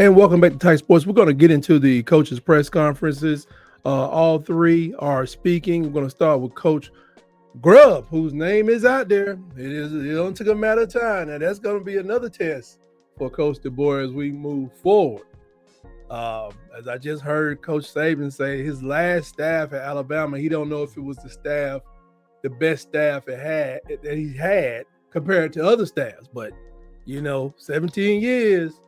And welcome back to Tight Sports. We're going to get into the coaches' press conferences. All three are speaking. We're going to start with Coach Grubb, whose name is out there. It only took a matter of time. Now, that's going to be another test for Coach DeBoer as we move forward. As I just heard Coach Saban say, his last staff at Alabama, he don't know if it was the best staff that he had compared to other staffs. But, 17 years,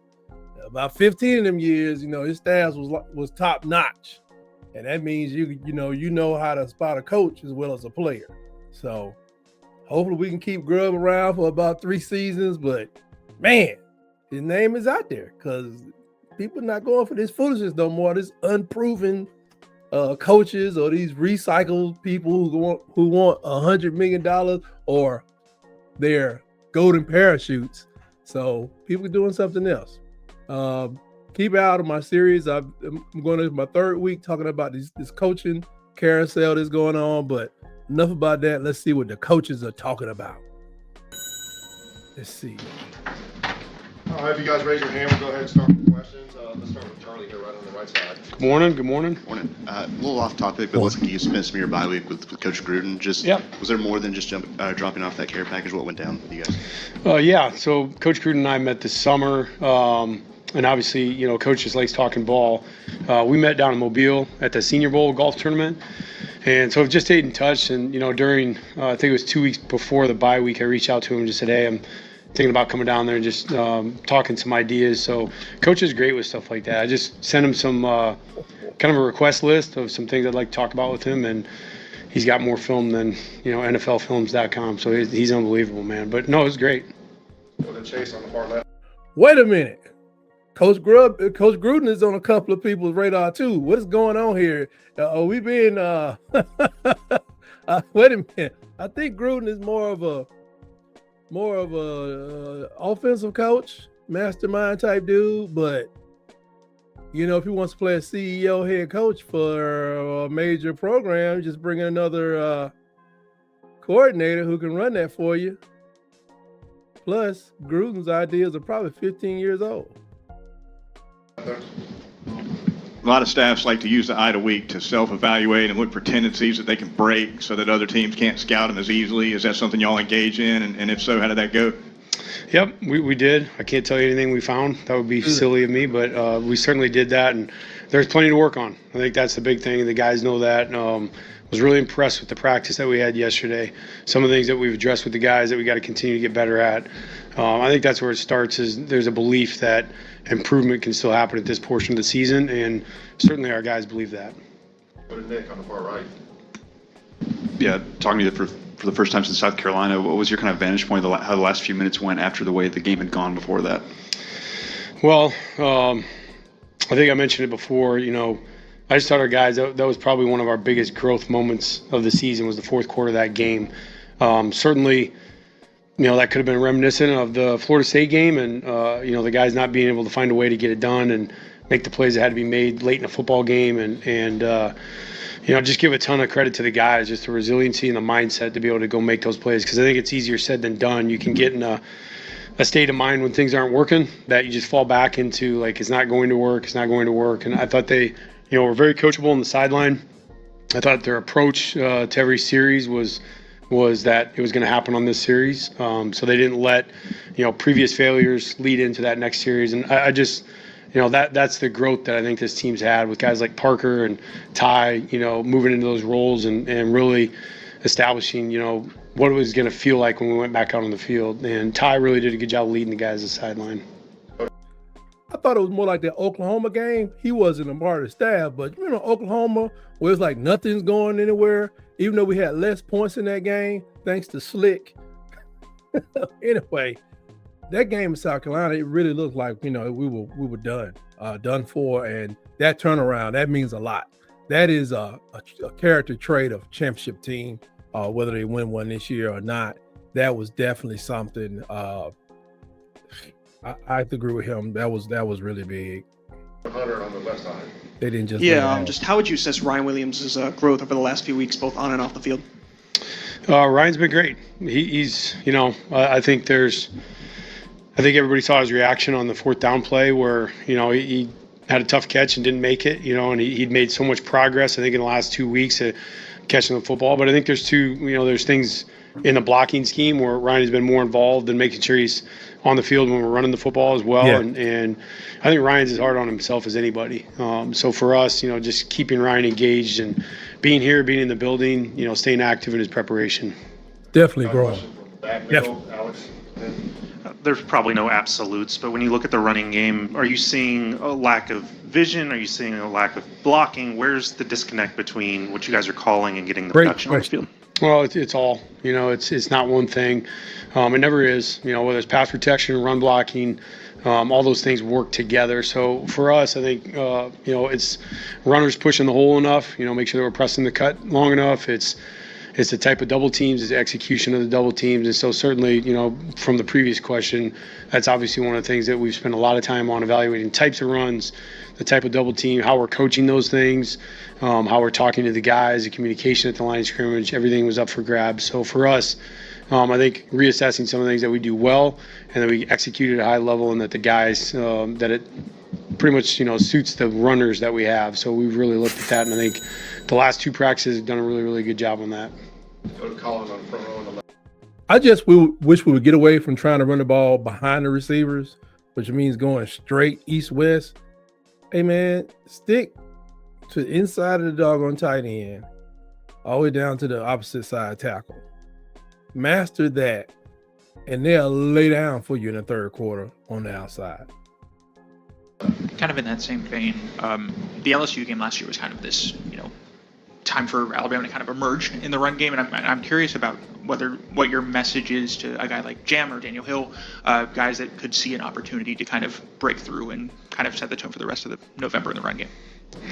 about 15 of them years, his staff was top notch. And that means you know how to spot a coach as well as a player. So hopefully we can keep Grubb around for about 3 seasons. But, man, his name is out there because people are not going for this foolishness no more. This unproven coaches or these recycled people who want $100 million or their golden parachutes. So people are doing something else. Keep out of my series. I'm going to my 3rd week talking about this coaching carousel that's going on. But enough about that. Let's see what the coaches are talking about. Let's see. All right, if you guys raise your hand, we'll go ahead and start with questions. Let's start with Charlie here, right on the right side. Good morning. Morning. A little off topic, but looks like you spent some of your bye week with Coach Gruden. Was there more than just dropping off that care package? What went down with you guys? Yeah. So Coach Gruden and I met this summer, and obviously, Coach just likes talking ball. We met down in Mobile at the Senior Bowl golf tournament, and so I've just stayed in touch. And during I think it was 2 weeks before the bye week, I reached out to him and just said, "Hey, I'm thinking about coming down there and just talking some ideas." So Coach is great with stuff like that. I just sent him some kind of a request list of some things I'd like to talk about with him, and he's got more film than NFLfilms.com. So he's unbelievable, man. But no, it was great. With a Chase on the far left. Wait a minute. Coach Gruden is on a couple of people's radar too. What is going on here? Are we being wait a minute. I think Gruden is more of a offensive coach, mastermind type dude, but if he wants to play a CEO head coach for a major program, just bring in another coordinator who can run that for you. Plus, Gruden's ideas are probably 15 years old. A lot of staffs like to use the idle week to self-evaluate and look for tendencies that they can break so that other teams can't scout them as easily. Is that something y'all engage in? And if so, how did that go? Yep, we did. I can't tell you anything we found. That would be silly of me, but we certainly did that, and there's plenty to work on. I think that's the big thing. The guys know that. Was really impressed with the practice that we had yesterday. Some of the things that we've addressed with the guys that we got to continue to get better at. I think that's where it starts. Is there's a belief that improvement can still happen at this portion of the season, and certainly our guys believe that. Go to Nick on the far right. Yeah, talking to you for the first time since South Carolina, what was your kind of vantage point, how the last few minutes went after the way the game had gone before that? Well, I think I mentioned it before, I just thought our guys, that was probably one of our biggest growth moments of the season was the fourth quarter of that game. Certainly, that could have been reminiscent of the Florida State game and, the guys not being able to find a way to get it done and make the plays that had to be made late in a football game. And just give a ton of credit to the guys, just the resiliency and the mindset to be able to go make those plays. Because I think it's easier said than done. You can get in a state of mind when things aren't working that you just fall back into, like, it's not going to work. And I thought they were very coachable on the sideline. I thought their approach to every series was that it was going to happen on this series. So they didn't let, previous failures lead into that next series. And I just, that's the growth that I think this team's had with guys like Parker and Ty, moving into those roles and really establishing, what it was going to feel like when we went back out on the field. And Ty really did a good job leading the guys to the sideline. I thought it was more like that Oklahoma game. He wasn't a part of the staff, but Oklahoma, where it's like nothing's going anywhere, even though we had less points in that game, thanks to Slick. Anyway, that game in South Carolina, it really looked like, we were done for, and that turnaround, that means a lot. That is a character trait of a championship team, whether they win one this year or not. That was definitely something. I have to agree with him. That was really big. Hunter on the left side. They didn't just just how would you assess Ryan Williams' growth over the last few weeks, both on and off the field? Ryan's been great. He's I think there's I think everybody saw his reaction on the fourth down play where, he had a tough catch and didn't make it, and he'd made so much progress, I think, in the last 2 weeks at catching the football. But I think there's things in the blocking scheme where Ryan has been more involved in making sure he's on the field when we're running the football as well. Yeah. And I think Ryan's as hard on himself as anybody. So for us, just keeping Ryan engaged and being here, being in the building, staying active in his preparation. Definitely growing. Back middle, Alex. There's probably no absolutes, but when you look at the running game, are you seeing a lack of vision? Are you seeing a lack of blocking? Where's the disconnect between what you guys are calling and getting the Great production on the field? Well, it's all, it's not one thing. It never is, whether it's pass protection, run blocking, all those things work together. So for us, I think, it's runners pushing the hole enough, make sure that we're pressing the cut long enough. It's the type of double teams, it's the execution of the double teams. And so certainly, from the previous question, that's obviously one of the things that we've spent a lot of time on, evaluating types of runs, the type of double team, how we're coaching those things, how we're talking to the guys, the communication at the line of scrimmage, everything was up for grabs. So for us, I think reassessing some of the things that we do well and that we execute at a high level, and that the guys, that it pretty much, suits the runners that we have. So we've really looked at that, and I think the last 2 practices have done a really, really good job on that. Go to Colin on the front row on the left. I just wish we would get away from trying to run the ball behind the receivers, which means going straight east-west. Hey, man, stick to the inside of the doggone tight end, all the way down to the opposite side tackle. Master that, and they'll lay down for you in the third quarter on the outside. Kind of in that same vein, the LSU game last year was kind of this, time for Alabama to kind of emerge in the run game, and I'm curious about what your message is to a guy like Jam or Daniel Hill, guys that could see an opportunity to kind of break through and kind of set the tone for the rest of the November in the run game.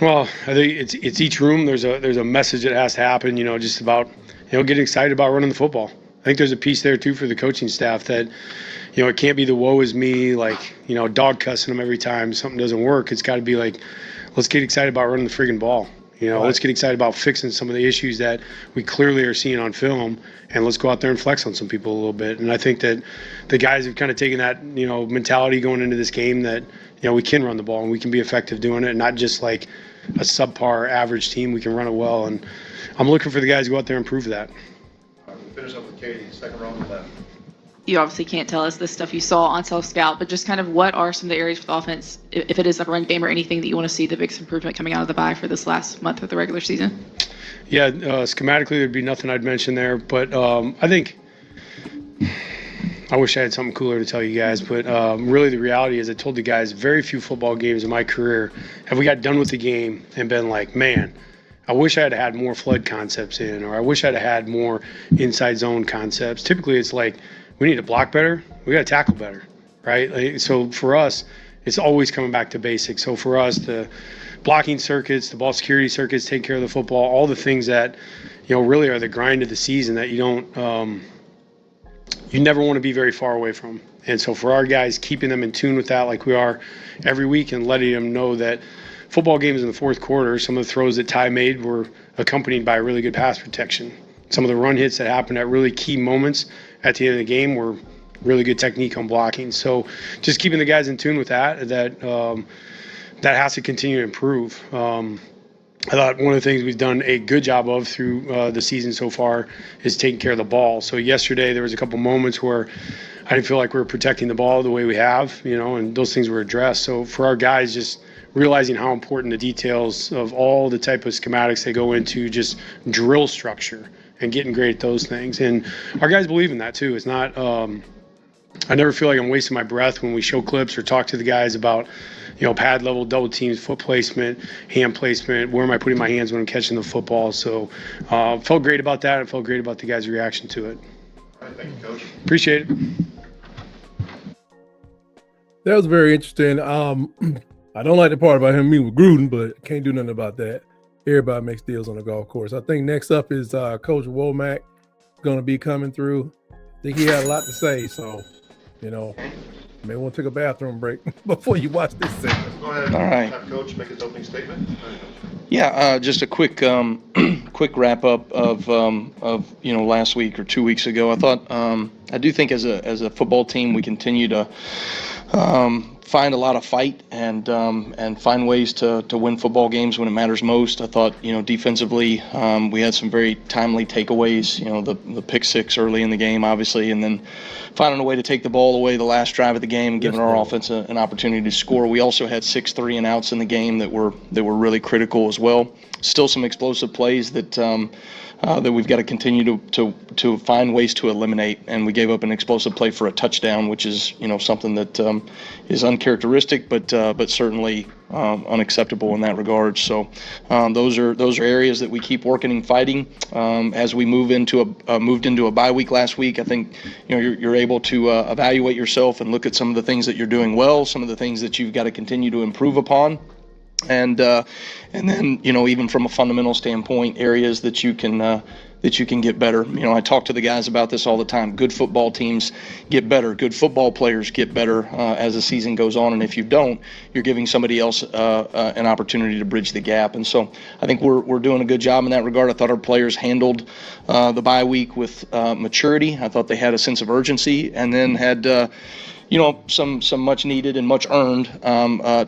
Well, I think it's each room. There's a message that has to happen. Just about getting excited about running the football. I think there's a piece there too for the coaching staff that it can't be the woe is me, like dog cussing them every time something doesn't work. It's got to be like, let's get excited about running the friggin' ball. Right. Let's get excited about fixing some of the issues that we clearly are seeing on film, and let's go out there and flex on some people a little bit. And I think that the guys have kind of taken that, mentality going into this game that, we can run the ball and we can be effective doing it, and not just like a subpar average team. We can run it well, and I'm looking for the guys to go out there and prove that. We'll finish up with Katie, second row on the left. You obviously can't tell us the stuff you saw on self-scout, but just kind of what are some of the areas with offense, if it is a run game or anything, that you want to see the biggest improvement coming out of the bye for this last month of the regular season? Yeah, schematically, there'd be nothing I'd mention there, but I think I wish I had something cooler to tell you guys, but really the reality is I told the guys very few football games in my career have we got done with the game and been like, man, I wish I had had more flood concepts in, or I wish I'd had more inside zone concepts. Typically, it's like, we need to block better. We got to tackle better, right? So for us, it's always coming back to basics. So for us, the blocking circuits, the ball security circuits, take care of the football, all the things that, really are the grind of the season that you never want to be very far away from. And so for our guys, keeping them in tune with that like we are every week, and letting them know that football games in the fourth quarter, some of the throws that Ty made were accompanied by really good pass protection. Some of the run hits that happened at really key moments at the end of the game were really good technique on blocking. So just keeping the guys in tune with that has to continue to improve. I thought one of the things we've done a good job of through the season so far is taking care of the ball. So yesterday there was a couple moments where I didn't feel like we were protecting the ball the way we have, and those things were addressed. So for our guys, just realizing how important the details of all the type of schematics they go into, just drill structure, and getting great at those things. And our guys believe in that too. It's not, I never feel like I'm wasting my breath when we show clips or talk to the guys about, pad level, double teams, foot placement, hand placement, where am I putting my hands when I'm catching the football. So felt great about that. I felt great about the guys' reaction to it. All right, thank you, Coach. Appreciate it. That was very interesting. I don't like the part about him meeting with Gruden, but can't do nothing about that. Everybody makes deals on the golf course. I think next up is Coach Womack going to be coming through. I think he had a lot to say, so, May want to take a bathroom break before you watch this segment. Go ahead. All right. Have Coach make his opening statement. Yeah, just a quick quick wrap up of last week or 2 weeks ago. I thought I do think as a football team we continue to find a lot of fight and find ways to win football games when it matters most. I thought defensively we had some very timely takeaways. The pick six early in the game, obviously, and then finding a way to take the ball away the last drive of the game and giving our offense an opportunity to score. We also had 6 3 and outs in the game that were really critical as well. Still some explosive plays that we've got to continue to find ways to eliminate. And we gave up an explosive play for a touchdown, which is something that is uncharacteristic, but certainly unacceptable in that regard. So those are areas that we keep working and fighting as we moved into a bye week last week. I think you're able to evaluate yourself and look at some of the things that you're doing well, some of the things that you've got to continue to improve upon. And then even from a fundamental standpoint, areas that you can get better. I talk to the guys about this all the time. Good football teams get better. Good football players get better as the season goes on. And if you don't, you're giving somebody else an opportunity to bridge the gap. And so I think we're doing a good job in that regard. I thought our players handled the bye week with maturity. I thought they had a sense of urgency, and then had some much needed and much earned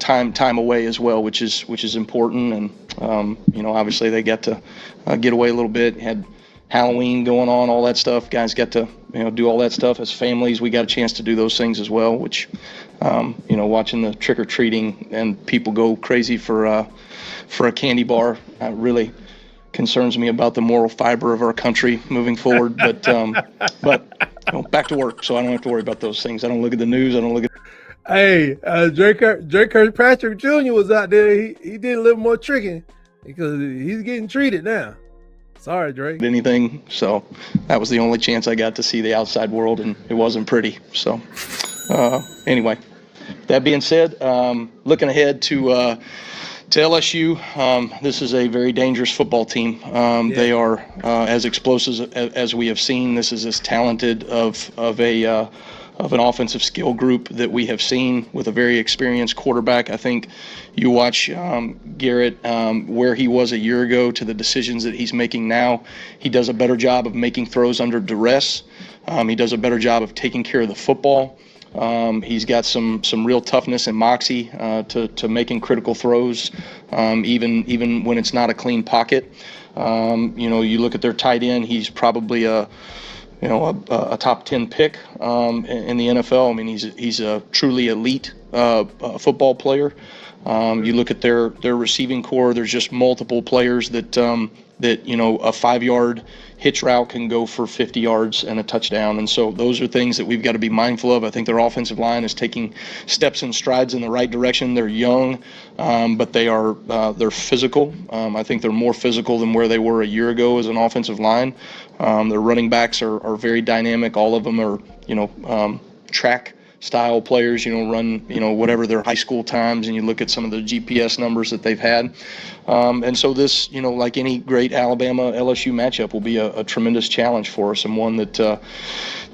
time away as well, which is important. And obviously they got to get away a little bit. Had Halloween going on, all that stuff. Guys got to do all that stuff as families. We got a chance to do those things as well, which watching the trick or treating and people go crazy for a candy bar really concerns me about the moral fiber of our country moving forward. But back to work, so I don't have to worry about those things. I don't look at the news. I don't look at. Hey, Drake Kirkpatrick Jr. was out there. He did a little more tricking because he's getting treated now. Sorry, Drake. Anything. So that was the only chance I got to see the outside world, and it wasn't pretty. So anyway, that being said, looking ahead to LSU, this is a very dangerous football team. They are as explosive as we have seen. This is as talented of an offensive skill group that we have seen, with a very experienced quarterback. I think you watch Garrett, where he was a year ago to the decisions that he's making now. He does a better job of making throws under duress. He does a better job of taking care of the football. He's got some real toughness and moxie to making critical throws, even when it's not a clean pocket. You look at their tight end; he's probably a top 10 pick in the NFL. I mean, he's a truly elite football player. You look at their receiving core. There's just multiple players that a 5-yard hitch route can go for 50 yards and a touchdown. And so those are things that we've got to be mindful of. I think their offensive line is taking steps and strides in the right direction. They're young, but they're physical. I think they're more physical than where they were a year ago as an offensive line. Their running backs are very dynamic. All of them are track style players, run, whatever their high school times, and you look at some of the GPS numbers that they've had. And so this, like any great Alabama LSU matchup, will be a tremendous challenge for us, and one that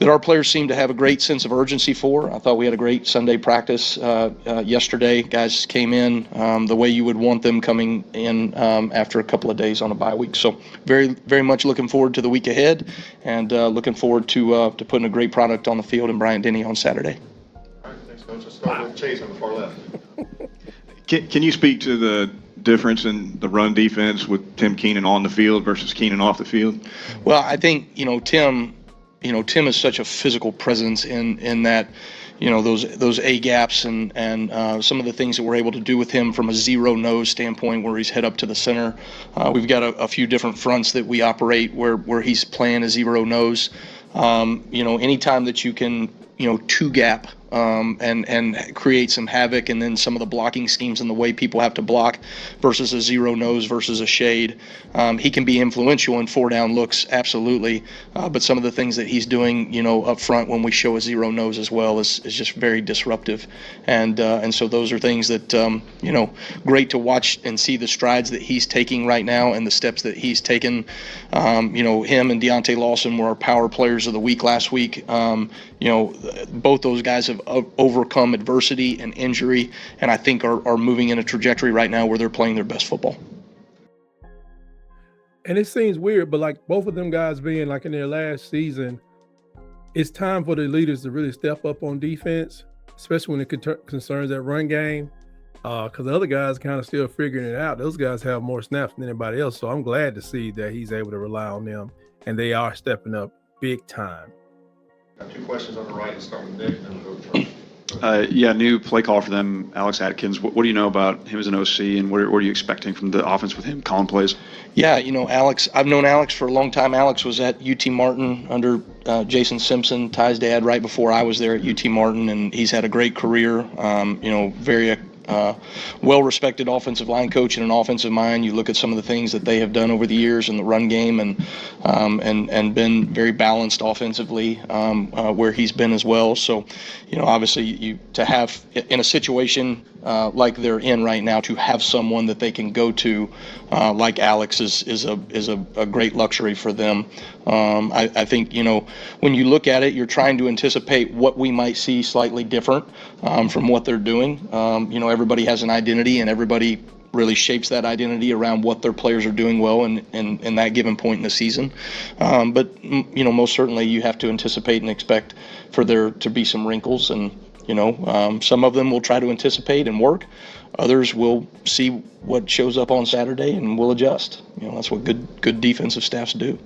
our players seem to have a great sense of urgency for. I thought we had a great Sunday practice yesterday. Guys came in the way you would want them coming in after a couple of days on a bye week. So very, very much looking forward to the week ahead, and looking forward to putting a great product on the field in Bryant-Denny on Saturday. All right, thanks, Coach. Let's start with Chase on the far left. Can you speak to the difference in the run defense with Tim Keenan on the field versus Keenan off the field? Well, I think Tim is such a physical presence in that those A gaps and some of the things that we're able to do with him from a zero nose standpoint, where he's head up to the center. We've got a few different fronts that we operate where he's playing a zero nose. Anytime that you can two gap and create some havoc, and then some of the blocking schemes and the way people have to block versus a zero nose versus a shade. He can be influential in 4-down looks, absolutely, but some of the things that he's doing, up front when we show a zero nose as well is just very disruptive, and so those are things that great to watch and see the strides that he's taking right now and the steps that he's taken. Him and Deontay Lawson were our power players of the week last week. Both those guys have overcome adversity and injury, and I think are moving in a trajectory right now where they're playing their best football. And it seems weird, but like both of them guys being like in their last season, it's time for the leaders to really step up on defense, especially when it concerns that run game. Because the other guys kind of still figuring it out. Those guys have more snaps than anybody else. So I'm glad to see that he's able to rely on them, and they are stepping up big time. Got 2 questions on the right. Let's start with Nick, and then we'll go to Charlie. New play call for them, Alex Atkins. What do you know about him as an OC, and what are you expecting from the offense with him calling plays? Yeah, Alex, I've known Alex for a long time. Alex was at UT Martin under Jason Simpson, Ty's dad, right before I was there at UT Martin, and he's had a great career. Very well-respected offensive line coach and an offensive mind. You look at some of the things that they have done over the years in the run game, and been very balanced offensively where he's been as well. So, obviously, to have in a situation like they're in right now, to have someone that they can go to like Alex is a great luxury for them. I think when you look at it, you're trying to anticipate what we might see slightly different from what they're doing. Everybody has an identity, and everybody really shapes that identity around what their players are doing well in that given point in the season. But most certainly you have to anticipate and expect for there to be some wrinkles, and some of them will try to anticipate and work. Others will see what shows up on Saturday and will adjust. That's what good defensive staffs do.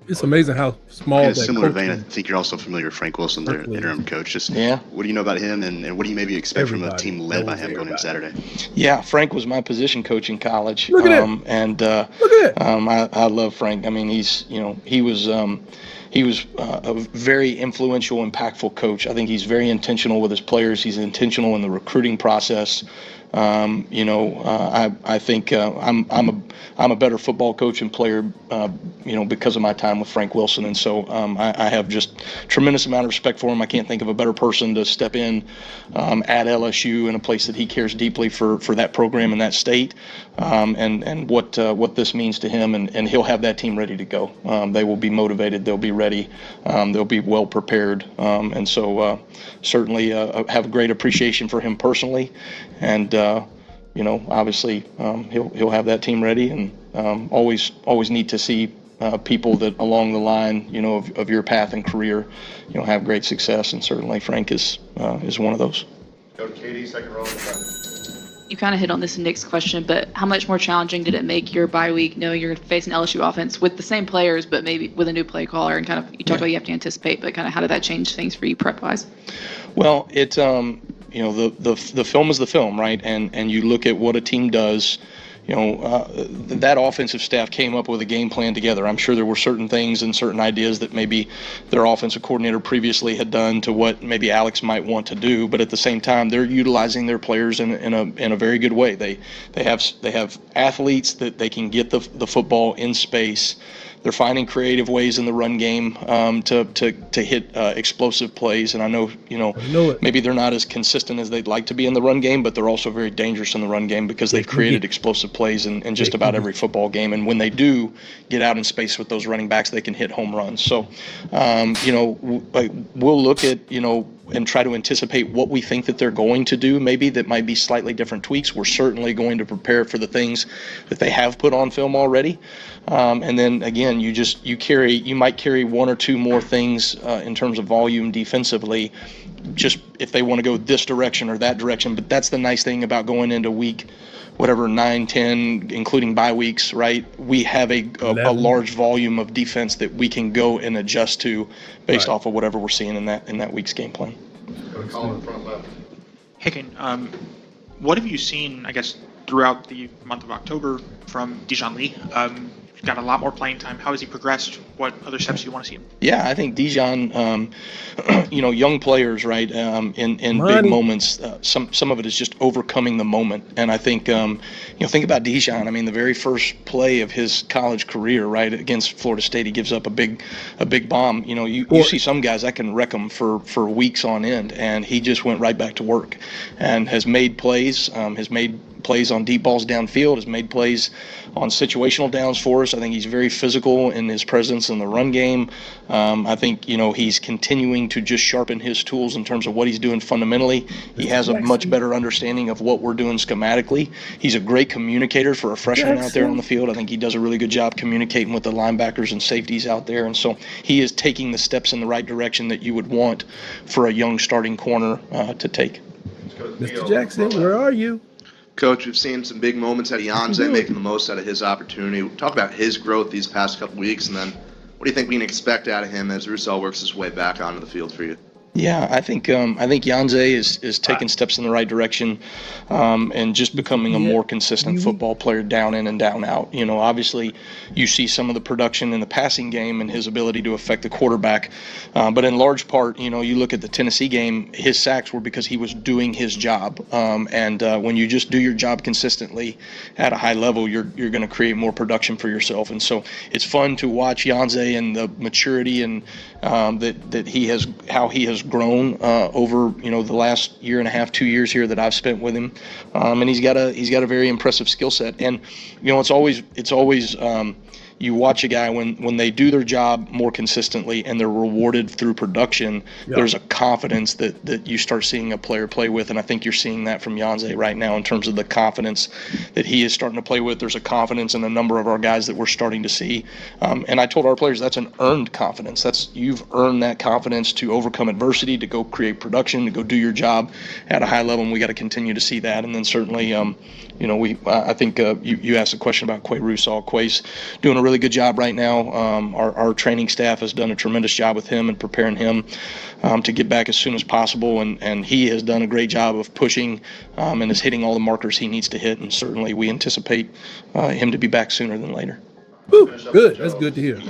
It's amazing how small. In that a similar coaching- vein, I think you're also familiar with Frank Wilson, their interim coach. Yeah. What do you know about him, and what do you maybe expect from a Everybody team led by knows him going into Saturday? Yeah, Frank was my position coach in college. Look at that. And Look at that. I love Frank. I mean, he was a very influential, impactful coach. I think he's very intentional with his players. He's intentional in the recruiting process. I think I'm a better football coach and player, because of my time with Frank Wilson, and so I have just tremendous amount of respect for him. I can't think of a better person to step in at LSU in a place that he cares deeply for that program and that state, and what this means to him, and he'll have that team ready to go. They will be motivated. They'll be ready. They'll be well prepared, and so certainly have a great appreciation for him personally, and obviously he'll have that team ready, and always need to see people that along the line of your path and career have great success, and certainly Frank is one of those. Go to Katie, second row. You kind of hit on this in Nick's question, but how much more challenging did it make your bye week knowing you're facing LSU offense with the same players, but maybe with a new play caller, and kind of you talked about you have to anticipate, but kind of how did that change things for you prep wise? Well, it the film is the film, right? And you look at what a team does. That offensive staff came up with a game plan together. I'm sure there were certain things and certain ideas that maybe their offensive coordinator previously had done to what maybe Alex might want to do, but at the same time, they're utilizing their players in a very good way. They have athletes that they can get the football in space. They're finding creative ways in the run game to hit explosive plays, and I know maybe they're not as consistent as they'd like to be in the run game, but they're also very dangerous in the run game because they've created explosive plays in just about every football game. And when they do get out in space with those running backs, they can hit home runs. So, we'll look at and try to anticipate what we think that they're going to do. Maybe that might be slightly different tweaks. We're certainly going to prepare for the things that they have put on film already. And then again, you might carry one or two more things in terms of volume defensively, just if they want to go this direction or that direction. But that's the nice thing about going into week 9, 10, including bye weeks, right? We have a large volume of defense that we can go and adjust to based off of whatever we're seeing in that week's game plan. Go to Colin, front left. Hicken, what have you seen, I guess, throughout the month of October from Dijon Lee? He's got a lot more playing time. How has he progressed? What other steps do you want to see him? Yeah, I think Dijon, young players, right, in big moments, some of it is just overcoming the moment. And I think, think about Dijon. I mean, the very first play of his college career, right, against Florida State, he gives up a big bomb. You see some guys that can wreck them for weeks on end, and he just went right back to work and has made plays, has made plays on deep balls downfield, has made plays on situational downs for us. I think he's very physical in his presence in the run game. I think, he's continuing to just sharpen his tools in terms of what he's doing fundamentally. He has a much better understanding of what we're doing schematically. He's a great communicator for a freshman out there on the field. I think he does a really good job communicating with the linebackers and safeties out there. And so he is taking the steps in the right direction that you would want for a young starting corner to take. Mr. Jackson, where are you? Coach, we've seen some big moments out of Janze making the most out of his opportunity. Talk about his growth these past couple weeks, and then what do you think we can expect out of him as Roussel works his way back onto the field for you? Yeah, I think Janze is taking steps in the right direction, and just becoming a more consistent football player down in and down out. Obviously, you see some of the production in the passing game and his ability to affect the quarterback, but in large part, you look at the Tennessee game, his sacks were because he was doing his job, and when you just do your job consistently at a high level, you're going to create more production for yourself. And so it's fun to watch Janze and the maturity and that he has, how he has grown over the last year and a half, 2 years here that I've spent with him, and he's got a very impressive skill set. And it's always you watch a guy when they do their job more consistently and they're rewarded through production. Yeah. There's a confidence that you start seeing a player play with, and I think you're seeing that from Janze right now in terms of the confidence that he is starting to play with. There's a confidence in a number of our guys that we're starting to see, and I told our players that's an earned confidence. You've earned that confidence to overcome adversity, to go create production, to go do your job at a high level, and we got to continue to see that. And then certainly, I think you asked a question about Quay Roussel. Quay's doing a really good job right now. Our training staff has done a tremendous job with him and preparing him to get back as soon as possible, and he has done a great job of pushing and is hitting all the markers he needs to hit, and certainly we anticipate him to be back sooner than later. Ooh, good. That's good to hear.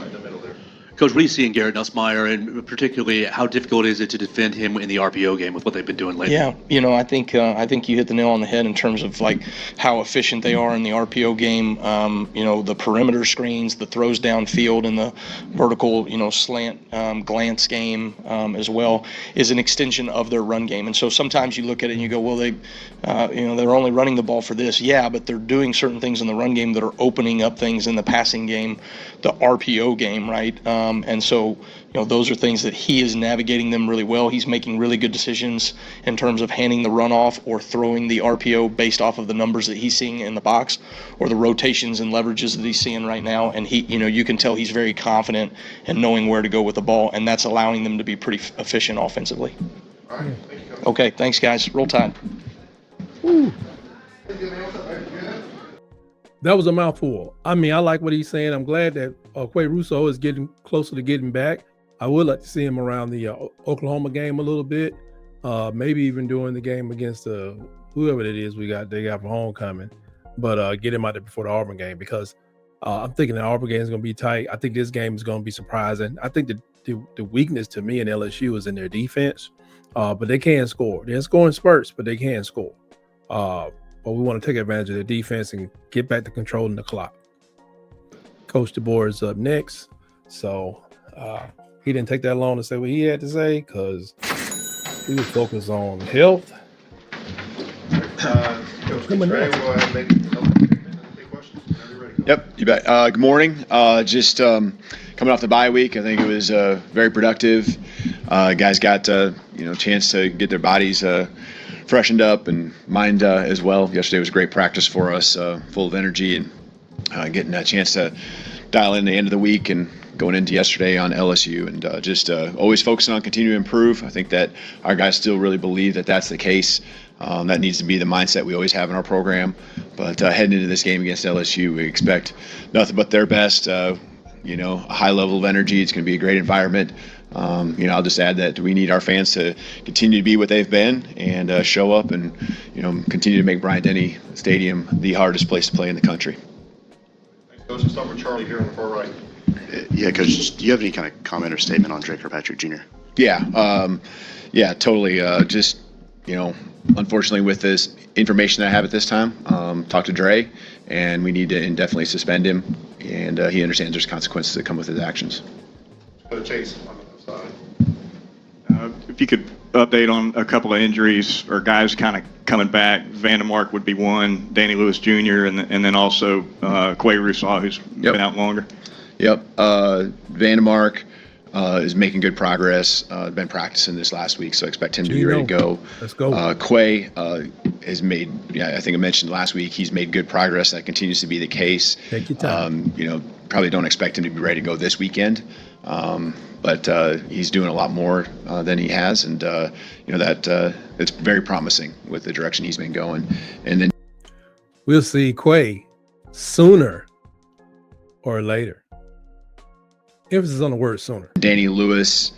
Coach, what do you see in Garrett Nussmeier, and particularly how difficult is it to defend him in the RPO game with what they've been doing lately? Yeah, I think you hit the nail on the head in terms of like how efficient they are in the RPO game. The perimeter screens, the throws downfield, and the vertical, slant glance game as well is an extension of their run game. And so sometimes you look at it and you go, well, they're only running the ball for this. Yeah, but they're doing certain things in the run game that are opening up things in the passing game, the RPO game, right? And so, those are things that he is navigating them really well. He's making really good decisions in terms of handing the run off or throwing the RPO based off of the numbers that he's seeing in the box or the rotations and leverages that he's seeing right now. And he, you can tell he's very confident in knowing where to go with the ball, and that's allowing them to be pretty efficient offensively. All right. Thank you, Coach. Okay, thanks, guys. Roll Tide. Woo. That was a mouthful. I mean, I like what he's saying. I'm glad that Quay Roussel is getting closer to getting back. I would like to see him around the Oklahoma game a little bit, maybe even during the game against whoever it is they got for homecoming, but get him out there before the Auburn game, because I'm thinking the Auburn game is going to be tight. I think this game is going to be surprising. I think the weakness to me in LSU is in their defense, but they can score. They're scoring spurts, but they can score. But we want to take advantage of their defense and get back to controlling the clock. Coach DeBoer is up next. So he didn't take that long to say what he had to say because he was focused on health. Coach Trey, we'll go ahead and make take questions whenever you're ready. Yep, you bet. Good morning. Just coming off the bye week, I think it was very productive. Guys got chance to get their bodies freshened up and mind as well. Yesterday was a great practice for us, full of energy and getting a chance to dial in the end of the week and going into yesterday on LSU, and just always focusing on continuing to improve. I think that our guys still really believe that that's the case. That needs to be the mindset we always have in our program. But heading into this game against LSU, we expect nothing but their best. A high level of energy. It's going to be a great environment. I'll just add that we need our fans to continue to be what they've been and show up and, continue to make Bryant-Denny Stadium the hardest place to play in the country. Thanks, Coach. Let's start with Charlie here on the far right. Yeah, Coach, do you have any kind of comment or statement on Drake Kirkpatrick Jr.? Yeah, totally. Unfortunately, with this information that I have at this time, talk to Dre, and we need to indefinitely suspend him, and he understands there's consequences that come with his actions. Chase on the side. If you could update on a couple of injuries or guys kind of coming back. Vandemark would be one, Danny Lewis Jr., and then also Quay Rousseau, who's been out longer. Yep. Vandemark is making good progress. Been practicing this last week, so I expect him to be ready to go. Let's go. Quay has made, I think I mentioned last week, he's made good progress. That continues to be the case. Take your time. Probably don't expect him to be ready to go this weekend. But he's doing a lot more than he has, and that it's very promising with the direction he's been going. And then we'll see Quay sooner or later. Emphasis on the word sooner. Danny Lewis,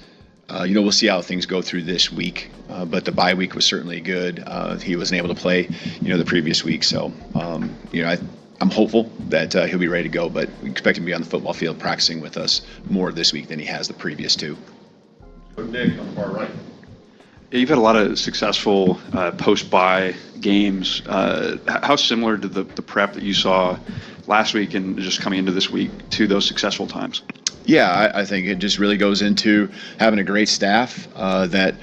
we'll see how things go through this week, but the bye week was certainly good. He wasn't able to play, the previous week, so I'm hopeful that he'll be ready to go, but we expect him to be on the football field practicing with us more this week than he has the previous two. Nick on the far right. Yeah, you've had a lot of successful post-bye games. How similar to the prep that you saw last week and just coming into this week to those successful times? Yeah, I think it just really goes into having a great staff that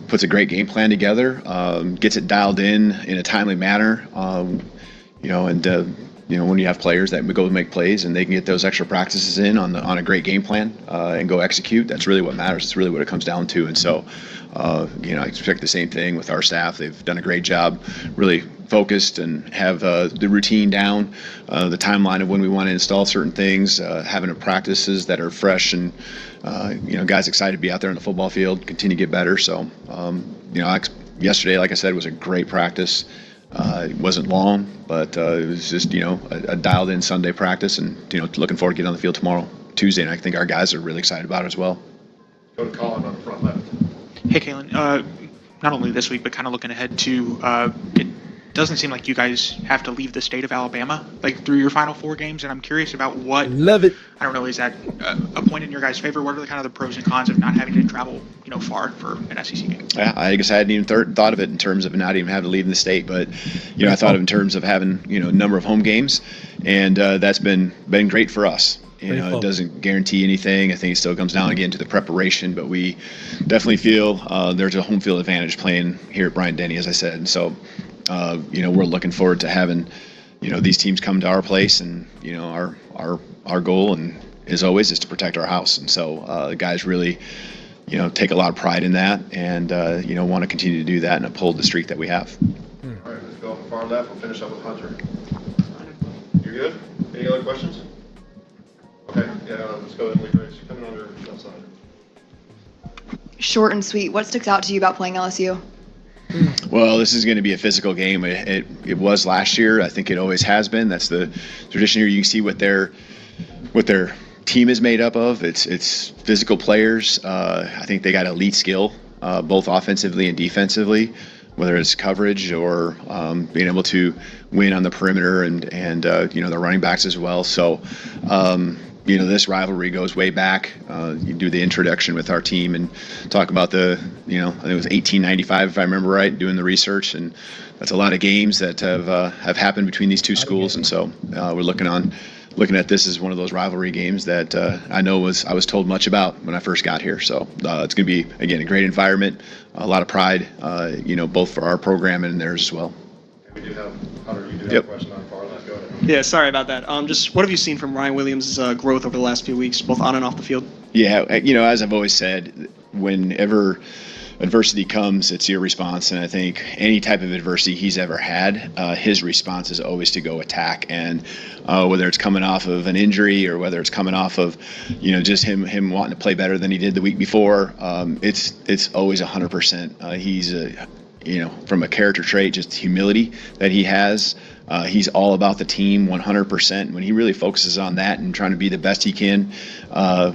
puts a great game plan together, gets it dialed in a timely manner, when you have players that go make plays and they can get those extra practices in on a great game plan and go execute, that's really what matters. It's really what it comes down to. And so, I expect the same thing with our staff. They've done a great job, really focused and have the routine down, the timeline of when we want to install certain things, having practices that are fresh and, guys excited to be out there on the football field, continue to get better. So, yesterday, like I said, was a great practice. It wasn't long, but it was just, a dialed-in Sunday practice, and, looking forward to getting on the field tomorrow, Tuesday, and I think our guys are really excited about it as well. Go to Colin on the front left. Hey, Kalen, not only this week, but kind of looking ahead to, it doesn't seem like you guys have to leave the state of Alabama, through your final 4 games, and I'm curious about what... Love it. I don't know, is that a point in your guys' favor? What are the kind of the pros and cons of not having to travel, far for an SEC game? Yeah, I guess I hadn't even thought of it in terms of not even having to leave the state, but, I thought of it in terms of having, a number of home games, and that's been great for us. It doesn't guarantee anything. I think it still comes down again to the preparation, but we definitely feel there's a home field advantage playing here at Bryant-Denny, as I said. And so, we're looking forward to having, these teams come to our place, and, our goal, and as always, is to protect our house. And so the guys really, take a lot of pride in that, and, want to continue to do that and uphold the streak that we have. All right, let's go on the far left. We'll finish up with Hunter. You're good? Any other questions? Okay, let's go ahead and leave race. Coming on your left side. Short and sweet. What sticks out to you about playing LSU? Well, this is going to be a physical game. It was last year. I think it always has been. That's the tradition here. You can see what their team is made up of. It's physical players. I think they got elite skill, both offensively and defensively, whether it's coverage or being able to win on the perimeter and the running backs as well. So, this rivalry goes way back. You do the introduction with our team and talk about I think it was 1895, if I remember right, doing the research. And that's a lot of games that have happened between these two schools. And so we're looking at this as one of those rivalry games that I was told much about when I first got here. So it's going to be, again, a great environment, a lot of pride, both for our program and theirs as well. We do have, Hunter, you do have a question on far left. Go ahead. Yeah, sorry about that. Just what have you seen from Ryan Williams' growth over the last few weeks, both on and off the field? Yeah, as I've always said, whenever adversity comes, it's your response. And I think any type of adversity he's ever had, his response is always to go attack. And whether it's coming off of an injury or whether it's coming off of, just him wanting to play better than he did the week before, it's always 100%. He's from a character trait, just humility that he has. He's all about the team 100%. When he really focuses on that and trying to be the best he can,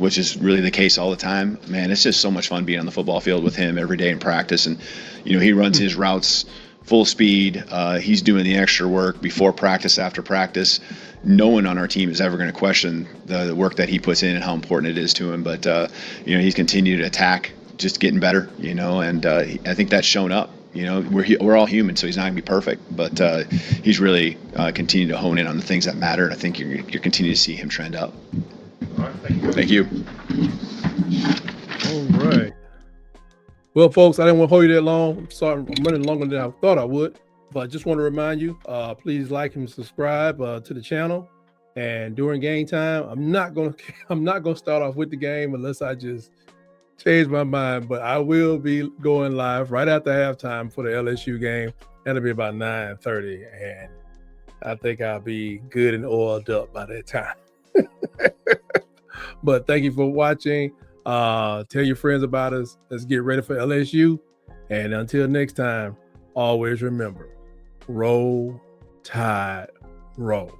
which is really the case all the time, man, it's just so much fun being on the football field with him every day in practice. And, he runs his routes full speed. He's doing the extra work before practice, after practice. No one on our team is ever going to question the work that he puts in and how important it is to him. But, he's continued to attack, just getting better, and I think that's shown up. We're all human, so he's not going to be perfect, but he's really continued to hone in on the things that matter, and I think you're continuing to see him trend up. All right, thank you. Thank you. All right. Well, folks, I didn't want to hold you that long. I'm sorry, I'm running longer than I thought I would. But I just want to remind you, please like and subscribe to the channel. And during game time, I'm not gonna start off with the game unless I just change my mind. But I will be going live right after halftime for the LSU game. That'll be about 9:30, and I think I'll be good and oiled up by that time. But thank you for watching. Tell your friends about us. Let's get ready for LSU. And until next time, always remember, roll, tide, roll.